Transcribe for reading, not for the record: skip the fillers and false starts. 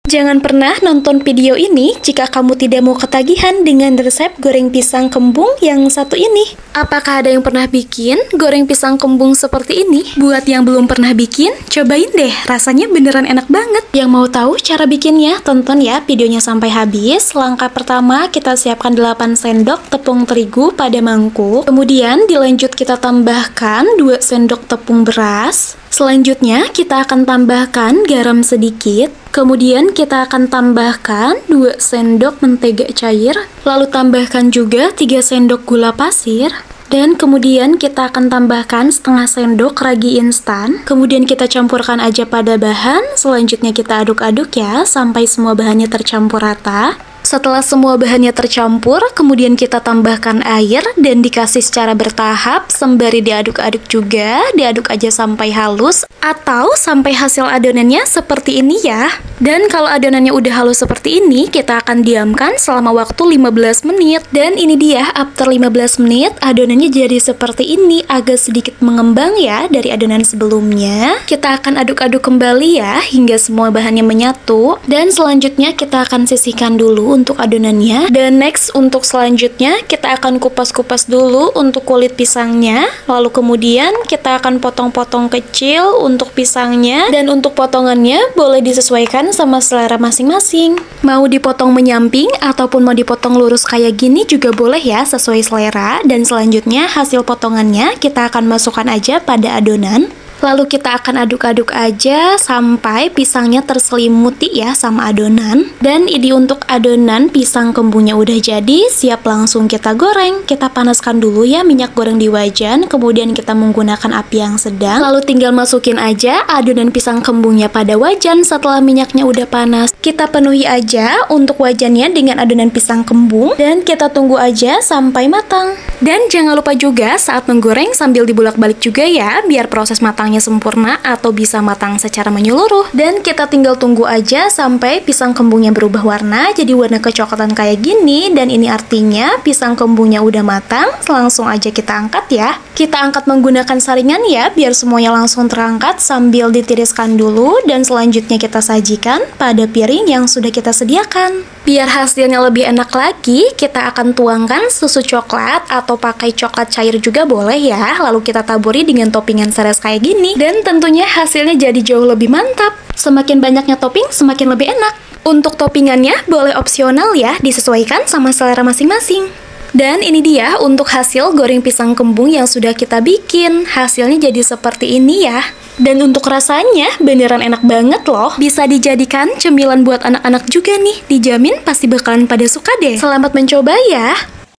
Jangan pernah nonton video ini jika kamu tidak mau ketagihan dengan resep goreng pisang kembung yang satu ini. Apakah ada yang pernah bikin goreng pisang kembung seperti ini? Buat yang belum pernah bikin, cobain deh, rasanya beneran enak banget. Yang mau tahu cara bikinnya, tonton ya videonya sampai habis. Langkah pertama, kita siapkan 8 sendok tepung terigu pada mangkuk. Kemudian dilanjut kita tambahkan 2 sendok tepung beras. Selanjutnya kita akan tambahkan garam sedikit. Kemudian kita akan tambahkan 2 sendok mentega cair. Lalu tambahkan juga 3 sendok gula pasir. Dan kemudian kita akan tambahkan setengah sendok ragi instan. Kemudian kita campurkan aja pada bahan. Selanjutnya kita aduk-aduk ya sampai semua bahannya tercampur rata. Setelah semua bahannya tercampur, kemudian kita tambahkan air dan dikasih secara bertahap sembari diaduk-aduk juga. Diaduk aja sampai halus atau sampai hasil adonannya seperti ini ya. Dan kalau adonannya udah halus seperti ini, kita akan diamkan selama waktu 15 menit. Dan ini dia, after 15 menit, adonannya jadi seperti ini, agak sedikit mengembang ya dari adonan sebelumnya. Kita akan aduk-aduk kembali ya, hingga semua bahannya menyatu. Dan selanjutnya kita akan sisihkan dulu untuk adonannya. Dan next, untuk selanjutnya, kita akan kupas-kupas dulu untuk kulit pisangnya. Lalu kemudian kita akan potong-potong kecil untuk pisangnya. Dan untuk potongannya, boleh disesuaikan sama selera masing-masing. Mau dipotong menyamping ataupun mau dipotong lurus kayak gini juga boleh ya, sesuai selera. Dan selanjutnya hasil potongannya kita akan masukkan aja pada adonan. Lalu kita akan aduk-aduk aja sampai pisangnya terselimuti ya sama adonan. Dan ini untuk adonan pisang kembungnya udah jadi, siap langsung kita goreng. Kita panaskan dulu ya minyak goreng di wajan, kemudian kita menggunakan api yang sedang. Lalu tinggal masukin aja adonan pisang kembungnya pada wajan setelah minyaknya udah panas. Kita penuhi aja untuk wajannya dengan adonan pisang kembung dan kita tunggu aja sampai matang. Dan jangan lupa juga saat menggoreng sambil dibulak-balik juga ya, biar proses matangnya sempurna atau bisa matang secara menyeluruh. Dan kita tinggal tunggu aja sampai pisang kembungnya berubah warna jadi warna kecoklatan kayak gini. Dan ini artinya pisang kembungnya udah matang. Langsung aja kita angkat ya. Kita angkat menggunakan saringan ya, biar semuanya langsung terangkat sambil ditiriskan dulu. Dan selanjutnya kita sajikan pada piring yang sudah kita sediakan. Biar hasilnya lebih enak lagi, kita akan tuangkan susu coklat atau pakai coklat cair juga boleh ya. Lalu kita taburi dengan toppingan seres kayak gini. Dan tentunya hasilnya jadi jauh lebih mantap. Semakin banyaknya topping, semakin lebih enak. Untuk toppingannya boleh opsional ya, disesuaikan sama selera masing-masing. Dan ini dia untuk hasil goreng pisang kembung yang sudah kita bikin. Hasilnya jadi seperti ini ya. Dan untuk rasanya beneran enak banget loh. Bisa dijadikan cemilan buat anak-anak juga nih. Dijamin pasti bakalan pada suka deh. Selamat mencoba ya.